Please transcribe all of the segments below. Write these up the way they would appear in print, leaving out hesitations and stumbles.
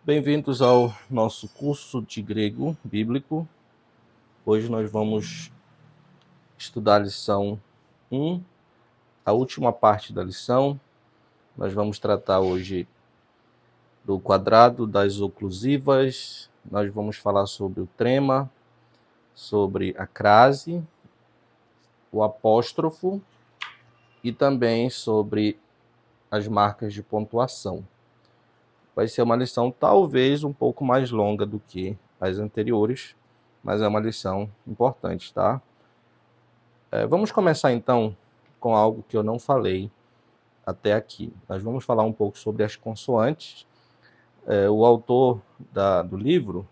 Bem-vindos ao nosso curso de grego bíblico. Hoje nós vamos estudar a lição 1, a última parte da lição. Nós vamos tratar hoje do quadrado, das oclusivas, nós vamos falar sobre o trema, sobre a crase, o apóstrofo e também sobre as marcas de pontuação. Vai ser uma lição talvez um pouco mais longa do que as anteriores, mas é uma lição importante, tá? Vamos começar então com algo que eu não falei até aqui. Nós vamos falar um pouco sobre as consoantes. O autor do livro,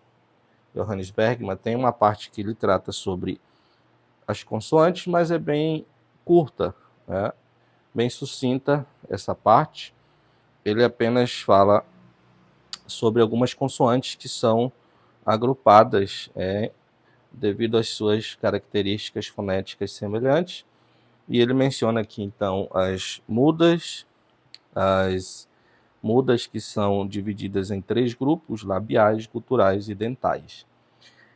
Johannes Bergman, tem uma parte que ele trata sobre as consoantes, mas é bem curta, né? Bem sucinta essa parte. Ele apenas fala sobre algumas consoantes que são agrupadas devido às suas características fonéticas semelhantes. E ele menciona aqui, então, as mudas que são divididas em 3 grupos: labiais, guturais e dentais.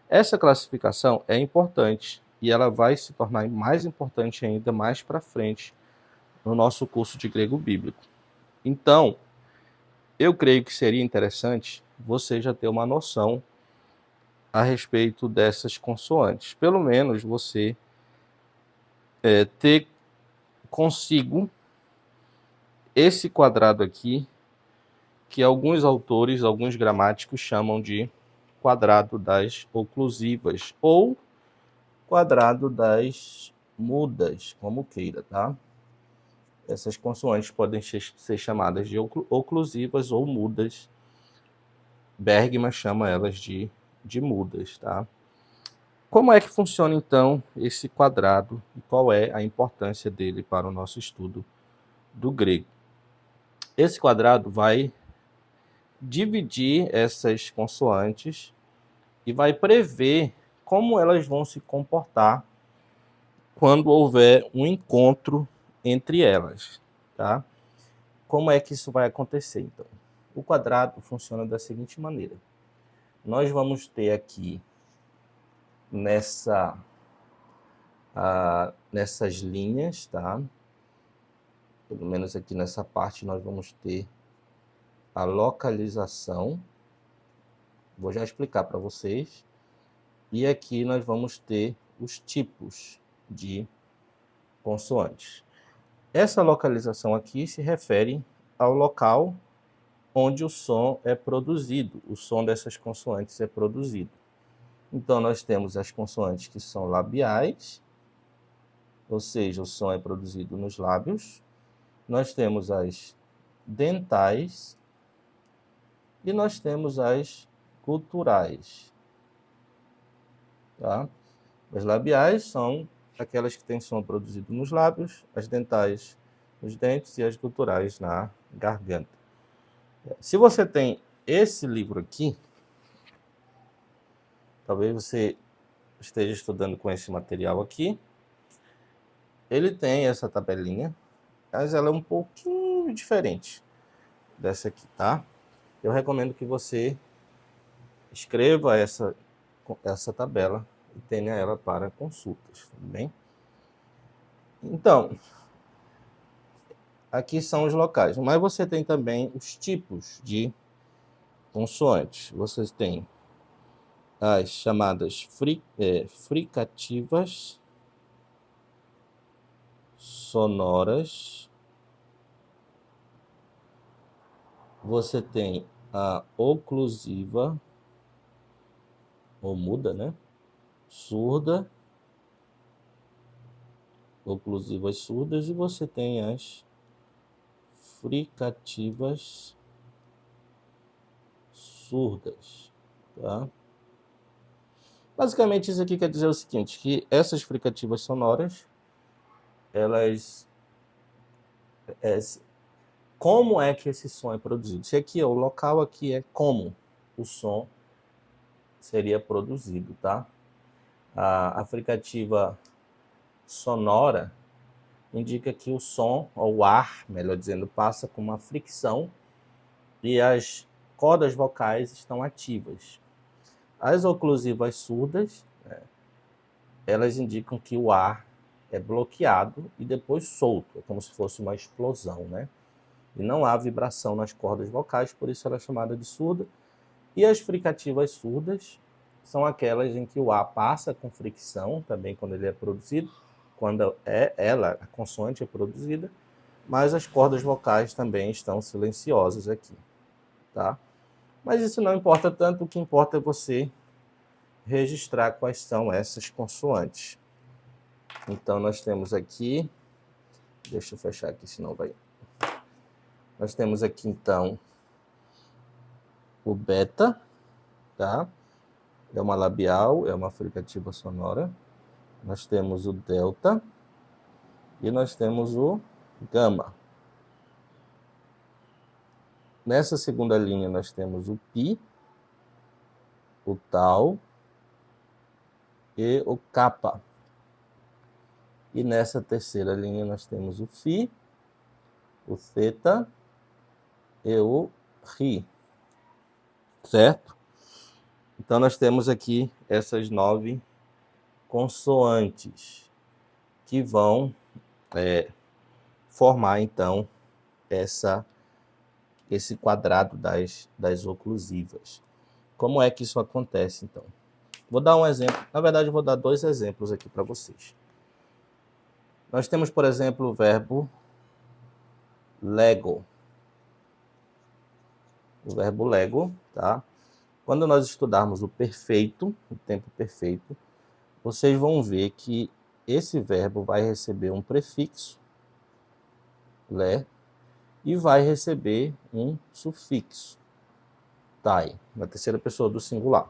Essa classificação é importante e ela vai se tornar mais importante ainda mais para frente no nosso curso de grego bíblico. Então, eu creio que seria interessante você já ter uma noção a respeito dessas consoantes. Pelo menos você ter consigo esse quadrado aqui, que alguns autores, alguns gramáticos chamam de quadrado das oclusivas ou quadrado das mudas, como queira, tá? Essas consoantes podem ser chamadas de oclusivas ou mudas. Bergman chama elas de mudas, tá? Como é que funciona, então, esse quadrado e qual é a importância dele para o nosso estudo do grego? Esse quadrado vai dividir essas consoantes e vai prever como elas vão se comportar quando houver um encontro entre elas, tá? Como é que isso vai acontecer, então? O quadrado funciona da seguinte maneira. Nós vamos ter aqui nessas linhas, tá? Pelo menos aqui nessa parte nós vamos ter a localização. Vou já explicar para vocês. E aqui nós vamos ter os tipos de consoantes. Essa localização aqui se refere ao local onde o som é produzido. O som dessas consoantes é produzido. Então, nós temos as consoantes que são labiais, ou seja, o som é produzido nos lábios. Nós temos as dentais e nós temos as guturais. Tá? As labiais são aquelas que têm som produzido nos lábios, as dentais nos dentes e as guturais na garganta. Se você tem esse livro aqui, talvez você esteja estudando com esse material aqui, ele tem essa tabelinha, mas ela é um pouquinho diferente dessa aqui, tá? Eu recomendo que você escreva essa tabela e tenha ela para consultas, tudo bem? Então, aqui são os locais, mas você tem também os tipos de consoantes. Vocês têm as chamadas fricativas, sonoras. Você tem a oclusiva, ou muda, né? Surda, oclusivas surdas, e você tem as fricativas surdas, tá? Basicamente, isso aqui quer dizer o seguinte, que essas fricativas sonoras, elas... como é que esse som é produzido? Se aqui, o local aqui é como o som seria produzido, tá? A fricativa sonora indica que o som, ou o ar, melhor dizendo, passa com uma fricção e as cordas vocais estão ativas. As oclusivas surdas, elas indicam que o ar é bloqueado e depois solto, é como se fosse uma explosão, né? E não há vibração nas cordas vocais, por isso ela é chamada de surda. E as fricativas surdas são aquelas em que o ar passa com fricção, também quando ele é produzido, quando a consoante é produzida, mas as cordas vocais também estão silenciosas aqui, tá? Mas isso não importa tanto, o que importa é você registrar quais são essas consoantes. Então, nós temos aqui, deixa eu fechar aqui, senão vai... Nós temos aqui, então, o beta, tá? É uma labial, é uma fricativa sonora. Nós temos o delta e nós temos o gama. Nessa segunda linha, nós temos o pi, o tal e o kappa. E nessa terceira linha, nós temos o fi, o theta e o ri, certo? Então, nós temos aqui essas 9 consoantes que vão formar, então, esse quadrado das oclusivas. Como é que isso acontece, então? Vou dar um exemplo. Na verdade, eu vou dar 2 exemplos aqui para vocês. Nós temos, por exemplo, o verbo lego. O verbo lego, tá? Quando nós estudarmos o perfeito, o tempo perfeito, vocês vão ver que esse verbo vai receber um prefixo, le, e vai receber um sufixo, tai, na terceira pessoa do singular.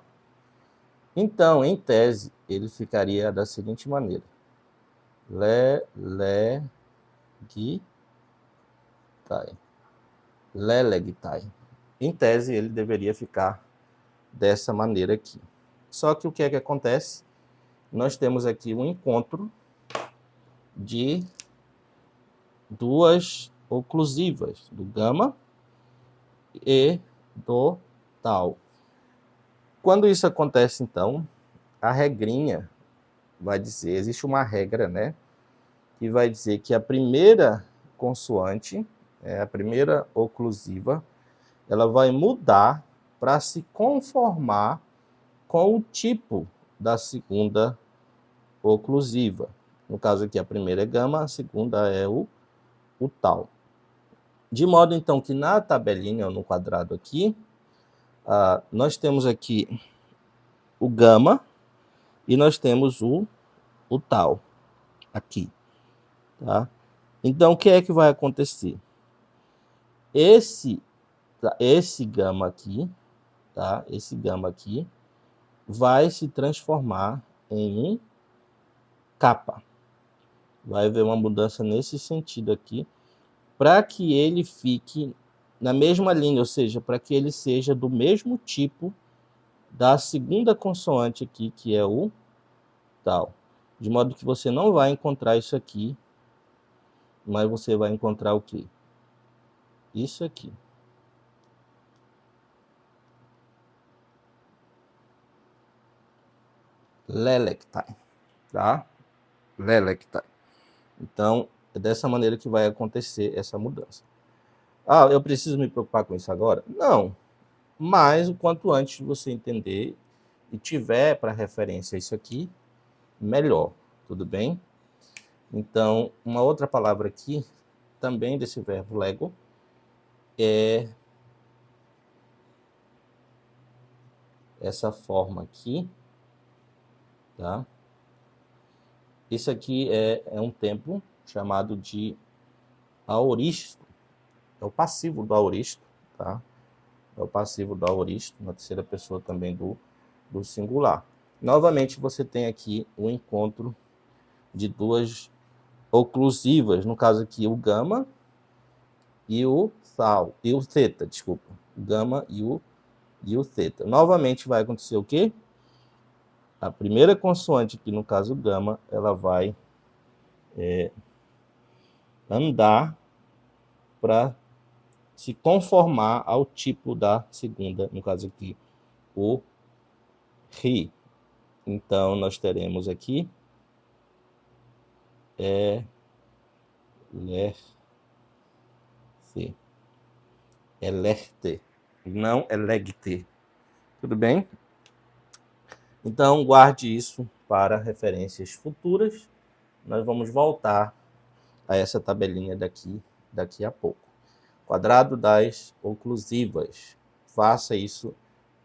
Então, em tese, ele ficaria da seguinte maneira: le-le-gi-tai. Le-le-gi-tai. Em tese, ele deveria ficar dessa maneira aqui. Só que o que é que acontece? Nós temos aqui um encontro de 2 oclusivas, do gama e do tal. Quando isso acontece, então, a regrinha vai dizer, existe uma regra, né, que vai dizer que a primeira consoante, a primeira oclusiva, ela vai mudar para se conformar com o tipo da segunda oclusiva. No caso aqui, a primeira é gama, a segunda é o tal. De modo, então, que na tabelinha, ou no quadrado aqui, nós temos aqui o gama e nós temos o tal aqui, tá? Então, o que é que vai acontecer? Esse gama aqui, tá? Esse gama aqui vai se transformar em um kappa. Vai haver uma mudança nesse sentido aqui, para que ele fique na mesma linha, ou seja, para que ele seja do mesmo tipo da segunda consoante aqui, que é o tal. De modo que você não vai encontrar isso aqui, mas você vai encontrar o quê? Isso aqui. Lelektai, tá? Lelektai. Então, é dessa maneira que vai acontecer essa mudança. Eu preciso me preocupar com isso agora? Não. Mas o quanto antes você entender e tiver para referência isso aqui, melhor. Tudo bem? Então, uma outra palavra aqui, também desse verbo lego, é essa forma aqui, tá? Isso aqui é um tempo chamado de aoristo. É o passivo do aoristo, tá? É o passivo do aoristo, na terceira pessoa também do singular. Novamente, você tem aqui o encontro de 2 oclusivas, no caso aqui o gama e o tal, e o theta, desculpa. O gama e o theta. Novamente vai acontecer o quê? A primeira consoante aqui, no caso gama, ela vai andar para se conformar ao tipo da segunda, no caso aqui, o ri. Então, nós teremos aqui elerte, não elegte. Tudo bem? Então, guarde isso para referências futuras. Nós vamos voltar a essa tabelinha daqui a pouco. Quadrado das oclusivas. Faça isso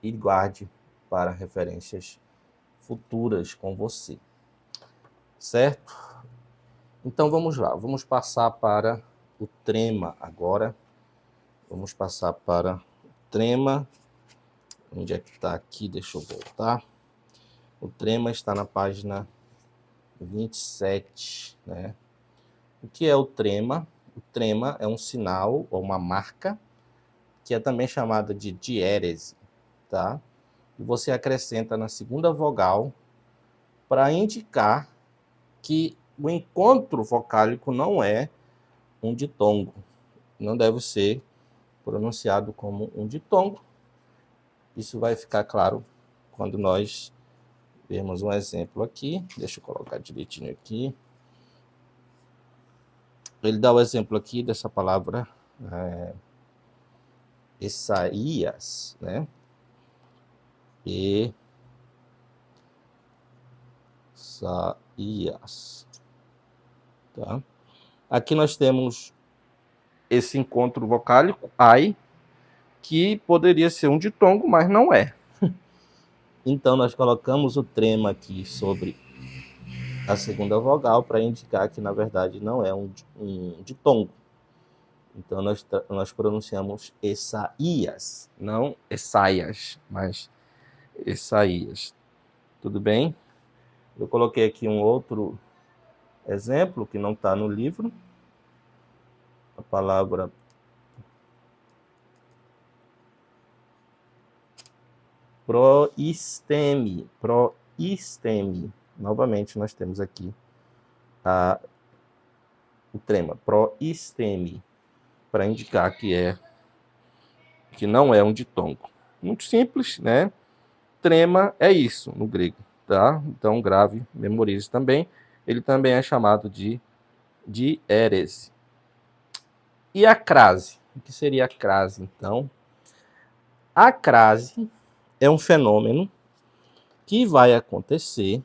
e guarde para referências futuras com você. Certo? Então, vamos lá. Vamos passar para o trema agora. Vamos passar para o trema. Onde é que está aqui? Deixa eu voltar. O trema está na página 27, né? O que é o trema? O trema é um sinal ou uma marca que é também chamada de diérese, tá? E você acrescenta na segunda vogal para indicar que o encontro vocálico não é um ditongo. Não deve ser pronunciado como um ditongo. Isso vai ficar claro quando nós vermos um exemplo aqui. Deixa eu colocar direitinho aqui. Ele dá o exemplo aqui dessa palavra Isaías, né? Isaías. Tá? Aqui nós temos esse encontro vocálico, ai, que poderia ser um ditongo, mas não é. Então, nós colocamos o trema aqui sobre a segunda vogal para indicar que, na verdade, não é um ditongo. Então, nós pronunciamos Isaías, não Essaias, mas Isaías. Tudo bem? Eu coloquei aqui um outro exemplo que não está no livro. A palavra proisteme. Proisteme. Novamente, nós temos aqui o trema. Proisteme. Para indicar que não é um ditongo. Muito simples, né? Trema é isso no grego, tá? Então, grave, memorize também. Ele também é chamado de diérese. E a crase? O que seria a crase, então? A crase é um fenômeno que vai acontecer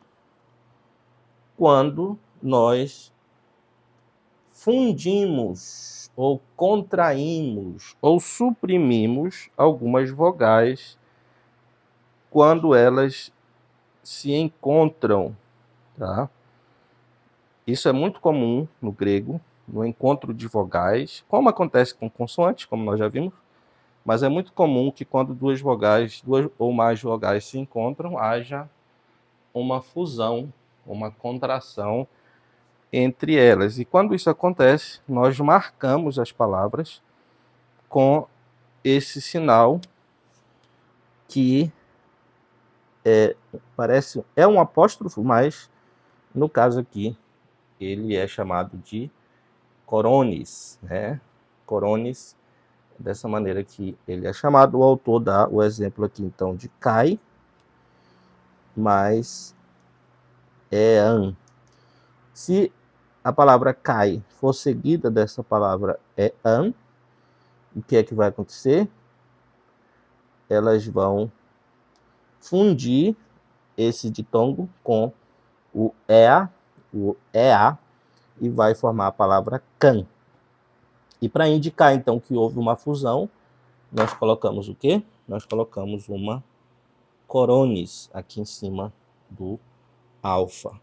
quando nós fundimos ou contraímos ou suprimimos algumas vogais quando elas se encontram, tá? Isso é muito comum no grego, no encontro de vogais, como acontece com consoantes, como nós já vimos, mas é muito comum que quando duas ou mais vogais se encontram, haja uma fusão, uma contração entre elas. E quando isso acontece, nós marcamos as palavras com esse sinal que é um apóstrofo, mas no caso aqui ele é chamado de coronis, né? Coronis, dessa maneira que ele é chamado. O autor dá o exemplo aqui então de cai, mais an. Se a palavra cai for seguida dessa palavra an, o que é que vai acontecer? Elas vão fundir esse ditongo com o ea, e vai formar a palavra can. E para indicar, então, que houve uma fusão, nós colocamos o quê? Nós colocamos uma coronis aqui em cima do alfa.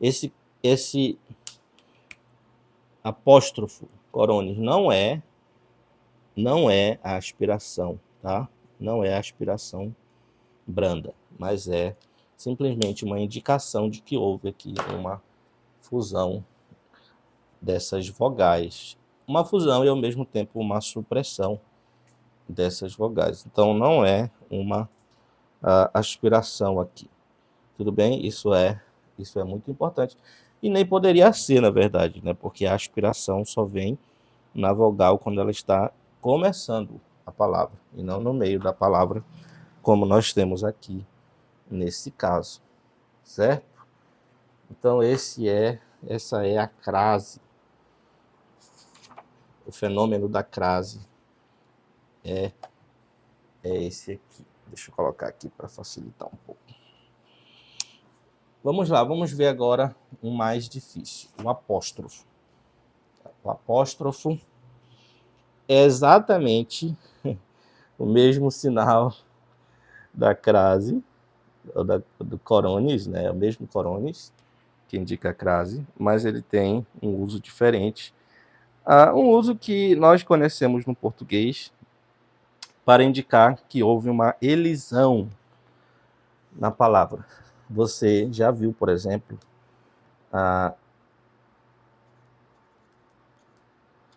Esse apóstrofo coronis não é a aspiração, tá? Não é a aspiração branda, mas é simplesmente uma indicação de que houve aqui uma fusão dessas vogais. Uma fusão e, ao mesmo tempo, uma supressão dessas vogais. Então, não é uma aspiração aqui. Tudo bem? Isso é muito importante. E nem poderia ser, na verdade, né? Porque a aspiração só vem na vogal quando ela está começando a palavra, e não no meio da palavra, como nós temos aqui nesse caso, certo? Então essa é a crase. O fenômeno da crase é esse aqui. Deixa eu colocar aqui para facilitar um pouco. Vamos lá, vamos ver agora um mais difícil, o apóstrofo. O apóstrofo é exatamente o mesmo sinal da crase, ou do coronis, né? É o mesmo coronis que indica a crase, mas ele tem um uso diferente. Um uso que nós conhecemos no português para indicar que houve uma elisão na palavra. Você já viu, por exemplo,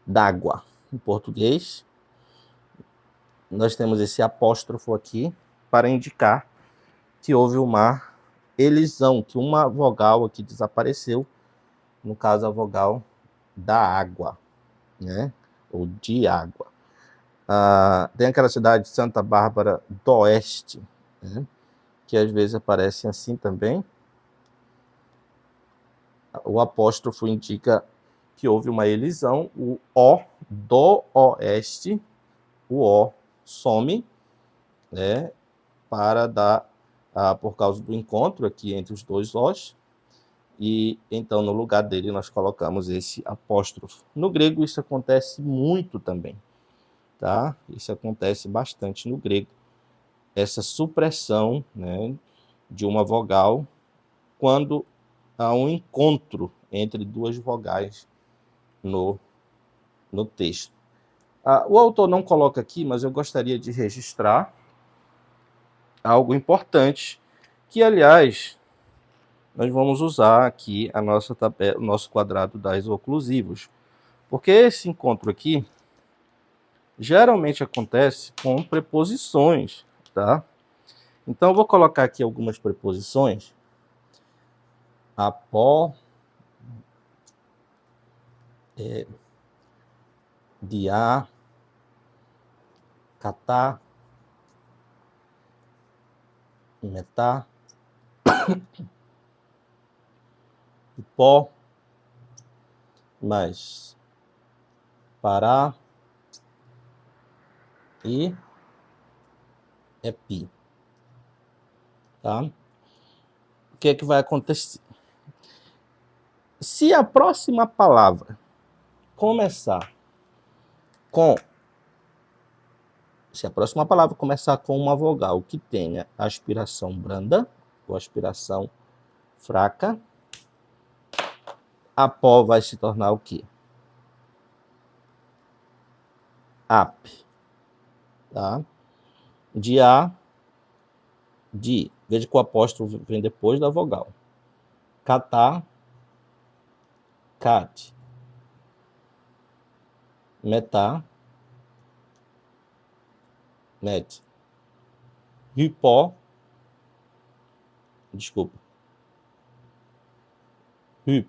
d'água em português. Nós temos esse apóstrofo aqui para indicar que houve uma elisão, que uma vogal aqui desapareceu, no caso a vogal da água, né? Ou de água. Tem aquela cidade de Santa Bárbara do Oeste, né? Que às vezes aparece assim também. O apóstrofo indica que houve uma elisão, o O do Oeste, o O some, né? Para dar, por causa do encontro aqui entre os dois Os, e então no lugar dele nós colocamos esse apóstrofo. No grego isso acontece muito também, tá? Isso acontece bastante no grego, essa supressão, né, de uma vogal quando há um encontro entre duas vogais no texto. O autor não coloca aqui, mas eu gostaria de registrar algo importante, que aliás nós vamos usar aqui a nossa tabela, o nosso quadrado das oclusivos, porque esse encontro aqui geralmente acontece com preposições, tá? Então eu vou colocar aqui algumas preposições. Apó, diá, catá, metá, pó, mais pará e epi, tá? O que é que vai acontecer? Se a próxima palavra começar com uma vogal que tenha aspiração branda ou aspiração fraca, a pó vai se tornar o quê? Ap, tá? De a, de. Veja que o apóstrofo vem depois da vogal. Catá, cat. Metá, met. Ripó, desculpa. Rip.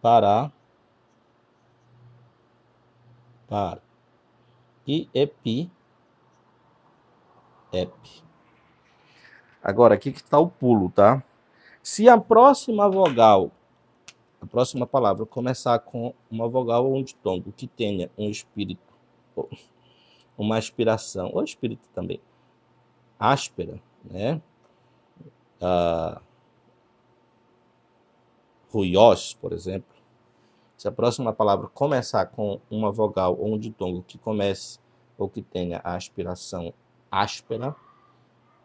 Pará, para. E epi, ep. Agora, aqui que está o pulo, tá? Se a próxima vogal, a próxima palavra, começar com uma vogal ou um ditongo que tenha um espírito, uma aspiração, ou espírito também, áspera, né? Ruiós, por exemplo. Se a próxima palavra começar com uma vogal ou um ditongo que comece ou que tenha a aspiração áspera,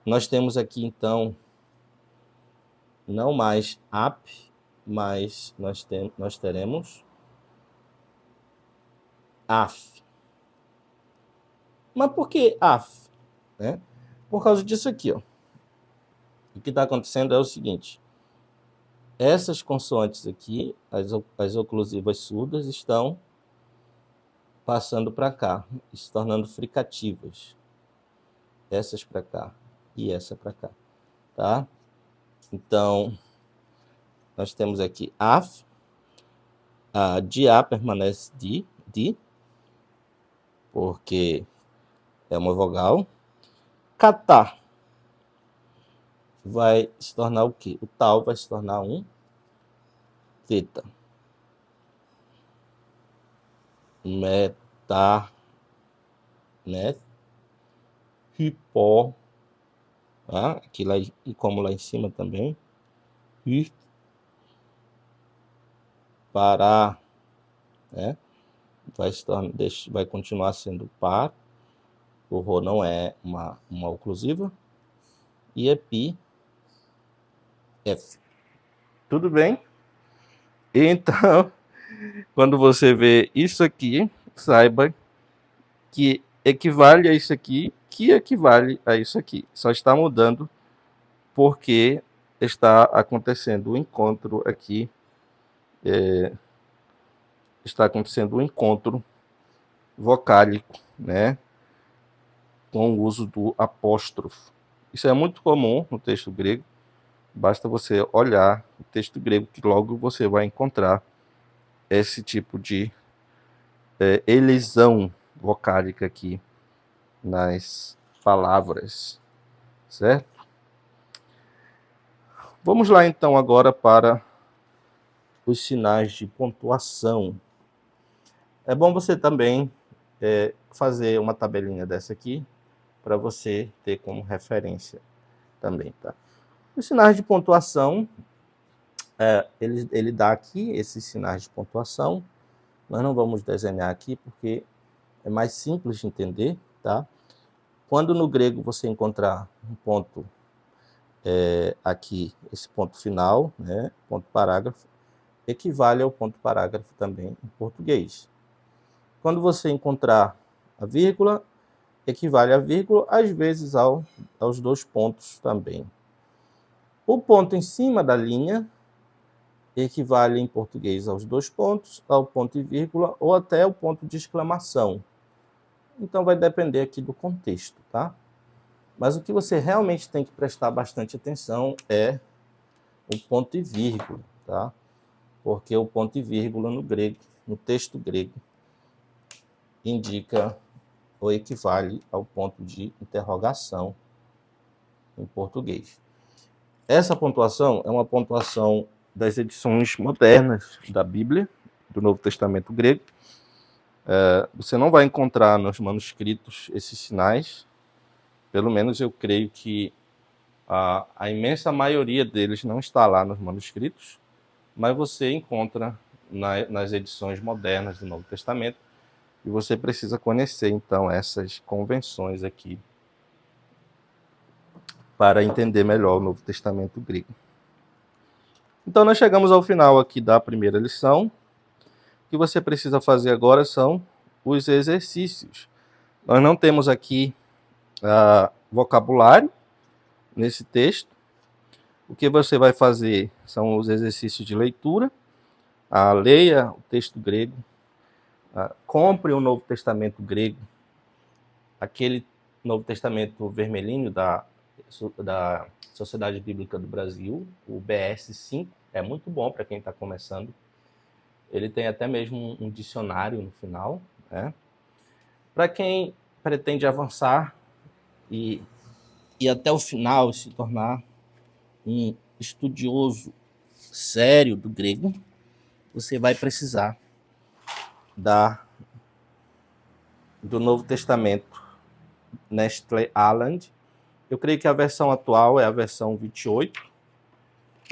nós temos aqui, então, não mais ap, mas nós teremos af. Mas por que af? Né? Por causa disso aqui, ó. O que está acontecendo é o seguinte: essas consoantes aqui, as oclusivas surdas, estão passando para cá, se tornando fricativas. Essas para cá e essa para cá, tá? Então, nós temos aqui af, de a permanece de, porque é uma vogal. Catar vai se tornar o quê? O tal vai se tornar um teta. Meta, né? Hipó, tá? Aqui lá, e como lá em cima também. E parar, né? Vai continuar sendo par. O rho não é uma oclusiva. E é pi, f. Tudo bem? Então, quando você vê isso aqui, saiba que equivale a isso aqui, que equivale a isso aqui. Só está mudando porque está acontecendo o encontro aqui. Está acontecendo um encontro vocálico, né? Com o uso do apóstrofo. Isso é muito comum no texto grego. Basta você olhar o texto grego que logo você vai encontrar esse tipo de elisão vocálica aqui nas palavras, certo? Vamos lá então agora para os sinais de pontuação. É bom você também fazer uma tabelinha dessa aqui para você ter como referência também, tá? Os sinais de pontuação, ele dá aqui esses sinais de pontuação. Nós não vamos desenhar aqui porque é mais simples de entender, tá? Quando no grego você encontrar um ponto aqui, esse ponto final, né, ponto parágrafo, equivale ao ponto parágrafo também em português. Quando você encontrar a vírgula, equivale a vírgula, às vezes aos dois pontos também. O ponto em cima da linha equivale em português aos dois pontos, ao ponto e vírgula, ou até o ponto de exclamação. Então vai depender aqui do contexto, tá? Mas o que você realmente tem que prestar bastante atenção é o ponto e vírgula, tá? Porque o ponto e vírgula no grego, no texto grego, indica ou equivale ao ponto de interrogação em português. Essa pontuação é uma pontuação das edições modernas da Bíblia, do Novo Testamento grego. Você não vai encontrar nos manuscritos esses sinais. Pelo menos eu creio que a imensa maioria deles não está lá nos manuscritos, mas você encontra nas edições modernas do Novo Testamento, e você precisa conhecer, então, essas convenções aqui para entender melhor o Novo Testamento grego. Então, nós chegamos ao final aqui da primeira lição. O que você precisa fazer agora são os exercícios. Nós não temos aqui vocabulário nesse texto. O que você vai fazer são os exercícios de leitura. Leia o texto grego. Compre o Novo Testamento grego. Aquele Novo Testamento vermelhinho da Sociedade Bíblica do Brasil, o BS5, é muito bom para quem está começando. Ele tem até mesmo um dicionário no final, né? Para quem pretende avançar e até o final se tornar um estudioso sério do grego, você vai precisar do Novo Testamento Nestle Aland. Eu creio que a versão atual é a versão 28,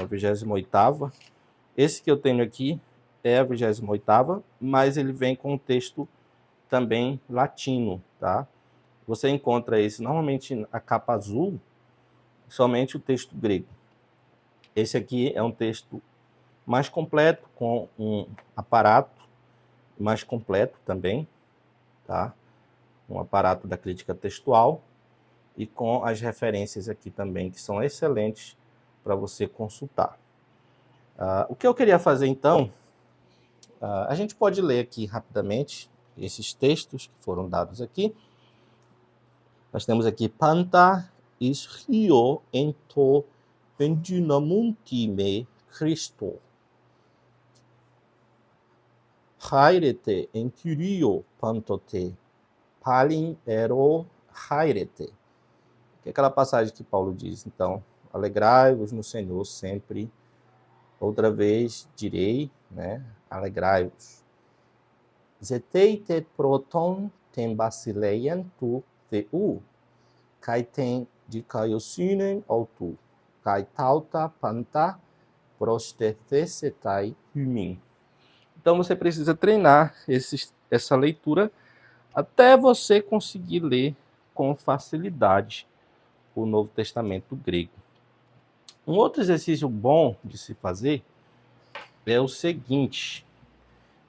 a 28ª. Esse que eu tenho aqui é a 28ª, mas ele vem com um texto também latino, tá? Você encontra esse, normalmente a capa azul, somente o texto grego. Esse aqui é um texto mais completo, com um aparato mais completo também, tá? Um aparato da crítica textual e com as referências aqui também, que são excelentes para você consultar. O que eu queria fazer, então, a gente pode ler aqui rapidamente esses textos que foram dados aqui. Nós temos aqui Panta ischio ento endinamunti me Christo. Hairete encurio pantote halin ero hairete. Que é aquela passagem que Paulo diz, então, alegrai-vos no Senhor sempre. Outra vez direi, né, alegrai-vos. Zetei te proton ten basileian tu theu, kai ten dikaiosinen autu, kai tauta panta prostethesetai humin. Então você precisa treinar essa leitura até você conseguir ler com facilidade o Novo Testamento grego. Um outro exercício bom de se fazer é o seguinte.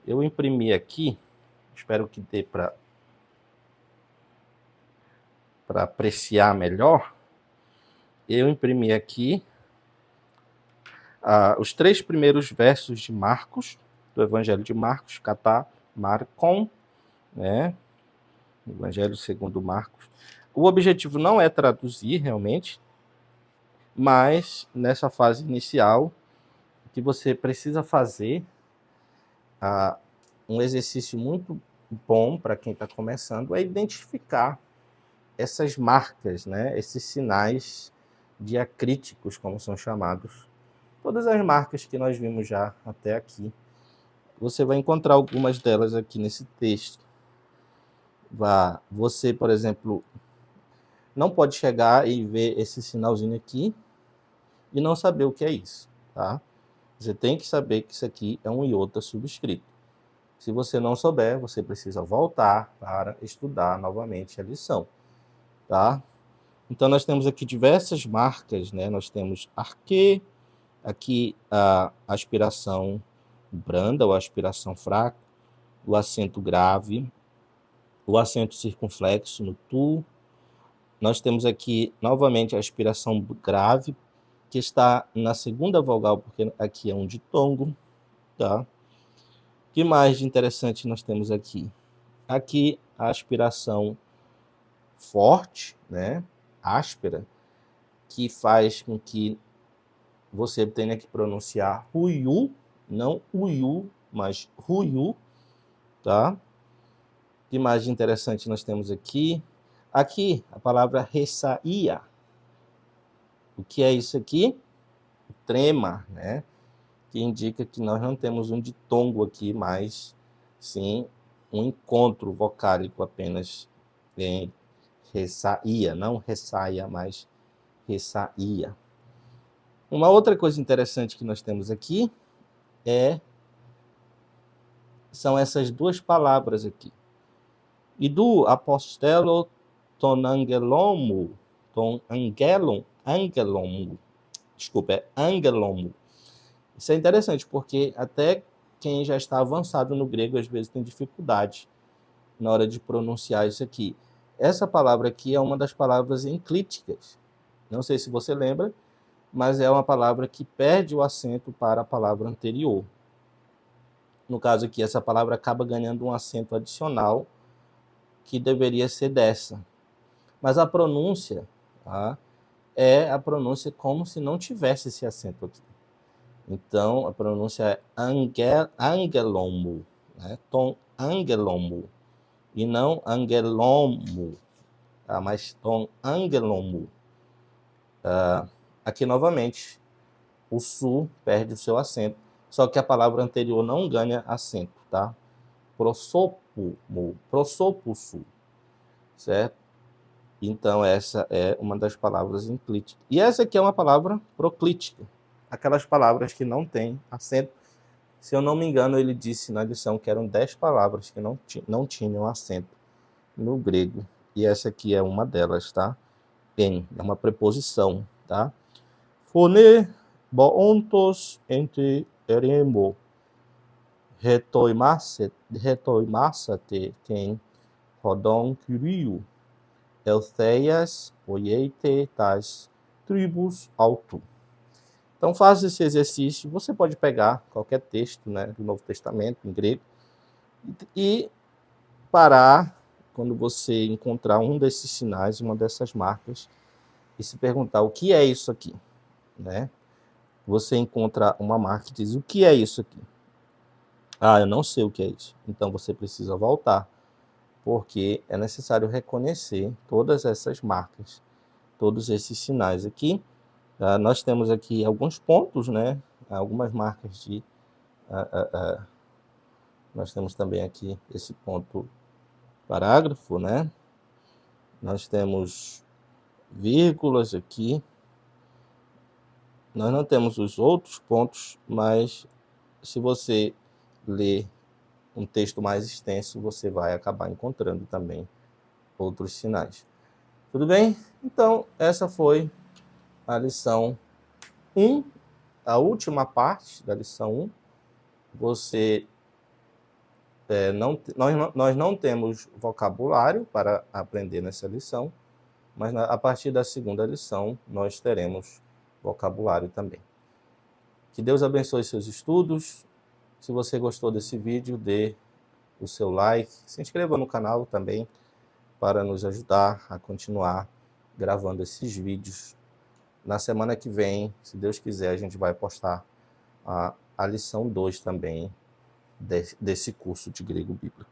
Eu imprimi aqui, espero que dê para apreciar melhor. Eu imprimi aqui os 3 primeiros versos de Marcos, do Evangelho de Marcos, Catá Marcon, né? Evangelho segundo Marcos. O objetivo não é traduzir realmente, mas nessa fase inicial, o que você precisa fazer, um exercício muito bom para quem está começando, é identificar essas marcas, né? Esses sinais diacríticos, como são chamados. Todas as marcas que nós vimos já até aqui. Você vai encontrar algumas delas aqui nesse texto. Você, por exemplo, não pode chegar e ver esse sinalzinho aqui e não saber o que é isso, tá? Você tem que saber que isso aqui é um iota subscrito. Se você não souber, você precisa voltar para estudar novamente a lição, tá? Então, nós temos aqui diversas marcas, né? Nós temos arque, aqui a aspiração branda ou aspiração fraca, o acento grave, o acento circunflexo no tu. Nós temos aqui, novamente, a aspiração grave, que está na segunda vogal, porque aqui é um ditongo, tá? O que mais de interessante nós temos aqui? Aqui, a aspiração forte, né? Áspera, que faz com que você tenha que pronunciar ruiu, não uiu, mas ruiu, tá? O que mais de interessante nós temos aqui? Aqui, a palavra ressaía. O que é isso aqui? Trema, né? Que indica que nós não temos um ditongo aqui, mas sim um encontro vocálico apenas em ressaía, não ressaia, mas ressaía. Uma outra coisa interessante que nós temos aqui são essas duas palavras aqui. E do apostelo ton angelomo, angelomo. Isso é interessante, porque até quem já está avançado no grego, às vezes, tem dificuldade na hora de pronunciar isso aqui. Essa palavra aqui é uma das palavras enclíticas. Não sei se você lembra, mas é uma palavra que perde o acento para a palavra anterior. No caso aqui, essa palavra acaba ganhando um acento adicional, que deveria ser dessa. Mas a pronúncia, tá, é a pronúncia como se não tivesse esse acento aqui. Então, a pronúncia é angelomo, né? Tom angelomo, e não angelomo, tá? Mas tom angelomo. Aqui, novamente, o su perde o seu acento, só que a palavra anterior não ganha acento, tá? Prosopusu, certo? Então, essa é uma das palavras enclíticas. E essa aqui é uma palavra proclítica. Aquelas palavras que não têm acento. Se eu não me engano, ele disse na lição que eram 10 palavras que não tinham acento no grego. E essa aqui é uma delas, tá? É uma preposição, tá? Phone boontos entre eremo retoimásate tem rodon curio eltheias oieite tas tribus autu. Então, faça esse exercício. Você pode pegar qualquer texto, né, do Novo Testamento, em grego, e parar quando você encontrar um desses sinais, uma dessas marcas, e se perguntar o que é isso aqui, né? Você encontra uma marca e diz, o que é isso aqui? Ah, eu não sei o que é isso. Então, você precisa voltar porque é necessário reconhecer todas essas marcas, todos esses sinais aqui. Nós temos aqui alguns pontos, né? Algumas marcas de... nós temos também aqui esse ponto parágrafo, né? Nós temos vírgulas aqui. Nós não temos os outros pontos, mas se você ler um texto mais extenso, você vai acabar encontrando também outros sinais. Tudo bem? Então, essa foi a lição 1, a última parte da lição 1. Nós não temos vocabulário para aprender nessa lição, mas a partir da segunda lição nós teremos vocabulário também. Que Deus abençoe seus estudos. Se você gostou desse vídeo, dê o seu like, se inscreva no canal também para nos ajudar a continuar gravando esses vídeos. Na semana que vem, se Deus quiser, a gente vai postar a lição 2 também desse curso de grego bíblico.